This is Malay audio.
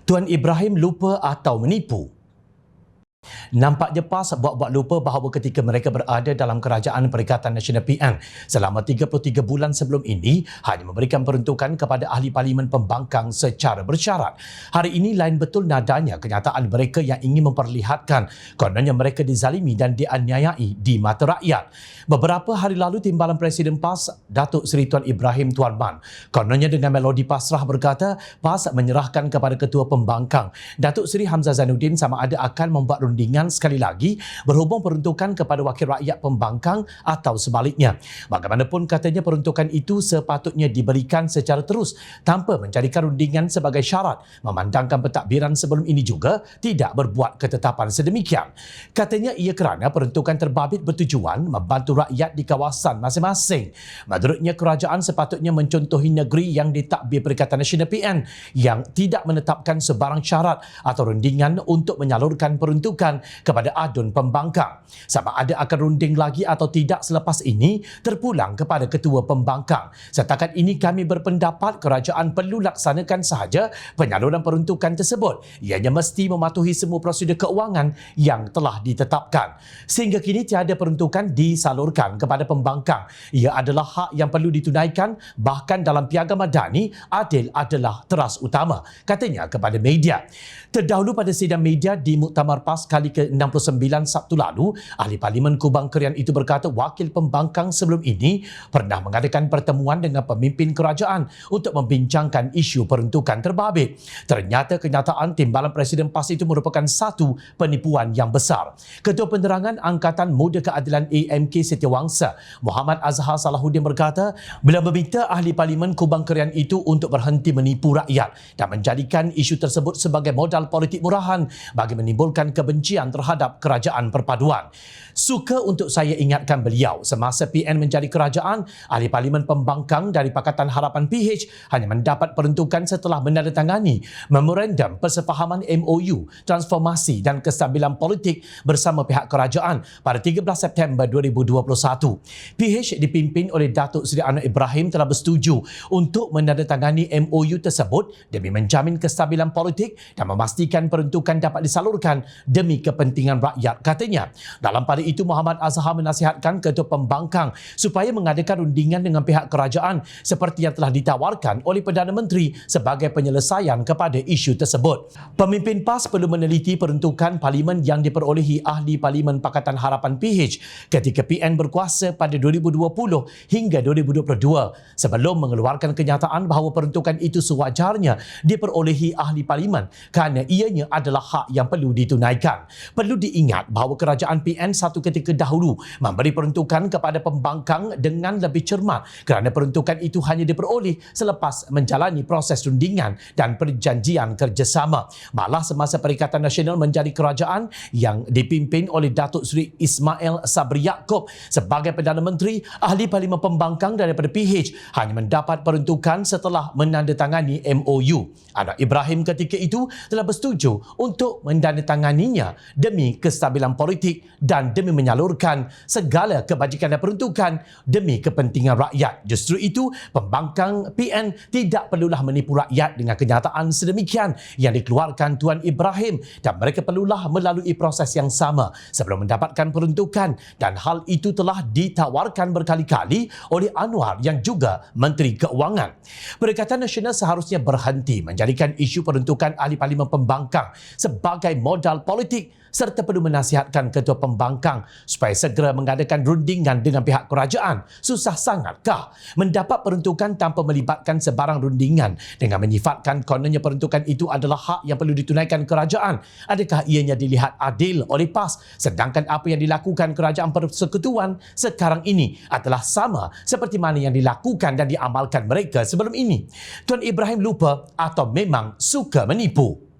Tuan Ibrahim lupa atau menipu? Nampaknya PAS buat-buat lupa bahawa ketika mereka berada dalam kerajaan Perikatan Nasional PN selama 33 bulan sebelum ini hanya memberikan peruntukan kepada ahli parlimen pembangkang secara bersyarat. Hari ini lain betul nadanya kenyataan mereka yang ingin memperlihatkan kononnya mereka dizalimi dan dianiayai di mata rakyat. Beberapa hari lalu Timbalan Presiden PAS Datuk Seri Tuan Ibrahim Tuan Man kononnya dengan melodi pasrah berkata PAS menyerahkan kepada Ketua Pembangkang Datuk Seri Hamzah Zainuddin sama ada akan membuat rundingan sekali lagi berhubung peruntukan kepada wakil rakyat pembangkang atau sebaliknya. Bagaimanapun katanya peruntukan itu sepatutnya diberikan secara terus tanpa menjadikan rundingan sebagai syarat, memandangkan pentadbiran sebelum ini juga tidak berbuat ketetapan sedemikian. Katanya ia kerana peruntukan terbabit bertujuan membantu rakyat di kawasan masing-masing. Menurutnya kerajaan sepatutnya mencontohi negeri yang ditadbir Perikatan Nasional PN yang tidak menetapkan sebarang syarat atau rundingan untuk menyalurkan peruntukan kepada adun pembangkang. Sama ada akan runding lagi atau tidak selepas ini terpulang kepada Ketua Pembangkang. Setakat ini kami berpendapat kerajaan perlu laksanakan sahaja penyaluran peruntukan tersebut. Ianya mesti mematuhi semua prosedur keuangan yang telah ditetapkan. Sehingga kini tiada peruntukan disalurkan kepada pembangkang. Ia adalah hak yang perlu ditunaikan, bahkan dalam piagam madani adil adalah teras utama, katanya kepada media. Terdahulu pada sidang media di Muktamar PAS kali ke-69 Sabtu lalu, ahli Parlimen Kubang Krian itu berkata wakil pembangkang sebelum ini pernah mengadakan pertemuan dengan pemimpin kerajaan untuk membincangkan isu peruntukan terbabit. Ternyata kenyataan Timbalan Presiden PAS itu merupakan satu penipuan yang besar. Ketua Penerangan Angkatan Muda Keadilan AMK Setiawangsa, Muhammad Azhar Salahuddin berkata, bila meminta ahli Parlimen Kubang Krian itu untuk berhenti menipu rakyat dan menjadikan isu tersebut sebagai modal politik murahan bagi menimbulkan kebencian terhadap kerajaan perpaduan. Suka untuk saya ingatkan beliau, semasa PN menjadi kerajaan, ahli parlimen pembangkang dari Pakatan Harapan PH hanya mendapat peruntukan setelah menandatangani Memorandum Persefahaman MOU Transformasi dan Kestabilan Politik bersama pihak kerajaan pada 13 September 2021. PH dipimpin oleh Datuk Seri Anwar Ibrahim telah bersetuju untuk menandatangani MOU tersebut demi menjamin kestabilan politik dan memastikan peruntukan dapat disalurkan demi kepentingan rakyat, katanya. Dalam pada itu, Muhammad Azhar menasihatkan Ketua Pembangkang supaya mengadakan rundingan dengan pihak kerajaan seperti yang telah ditawarkan oleh Perdana Menteri sebagai penyelesaian kepada isu tersebut. Pemimpin PAS perlu meneliti peruntukan parlimen yang diperolehi ahli Parlimen Pakatan Harapan PH ketika PN berkuasa pada 2020 hingga 2022 sebelum mengeluarkan kenyataan bahawa peruntukan itu sewajarnya diperolehi ahli parlimen kerana ianya adalah hak yang perlu ditunaikan. Perlu diingat bahawa kerajaan PN satu ketika dahulu memberi peruntukan kepada pembangkang dengan lebih cermat kerana peruntukan itu hanya diperoleh selepas menjalani proses rundingan dan perjanjian kerjasama. Malah semasa Perikatan Nasional menjadi kerajaan yang dipimpin oleh Datuk Seri Ismail Sabri Yaakob sebagai Perdana Menteri, ahli parlimen pembangkang daripada PH hanya mendapat peruntukan setelah menandatangani MOU. Anwar Ibrahim ketika itu telah bersetuju untuk menandatanganinya demi kestabilan politik dan demi menyalurkan segala kebajikan dan peruntukan demi kepentingan rakyat. Justru itu, pembangkang PN tidak perlulah menipu rakyat dengan kenyataan sedemikian yang dikeluarkan Tuan Ibrahim dan mereka perlulah melalui proses yang sama sebelum mendapatkan peruntukan dan hal itu telah ditawarkan berkali-kali oleh Anwar yang juga Menteri Keuangan. Perikatan Nasional seharusnya berhenti menjadikan isu peruntukan ahli parlimen pembangkang sebagai modal politik serta perlu menasihatkan Ketua Pembangkang supaya segera mengadakan rundingan dengan pihak kerajaan. Susah sangatkah mendapat peruntukan tanpa melibatkan sebarang rundingan dengan menyifatkan kononnya peruntukan itu adalah hak yang perlu ditunaikan kerajaan? Adakah ianya dilihat adil oleh PAS sedangkan apa yang dilakukan kerajaan persekutuan sekarang ini adalah sama seperti mana yang dilakukan dan diamalkan mereka sebelum ini? Tuan Ibrahim lupa atau memang suka menipu?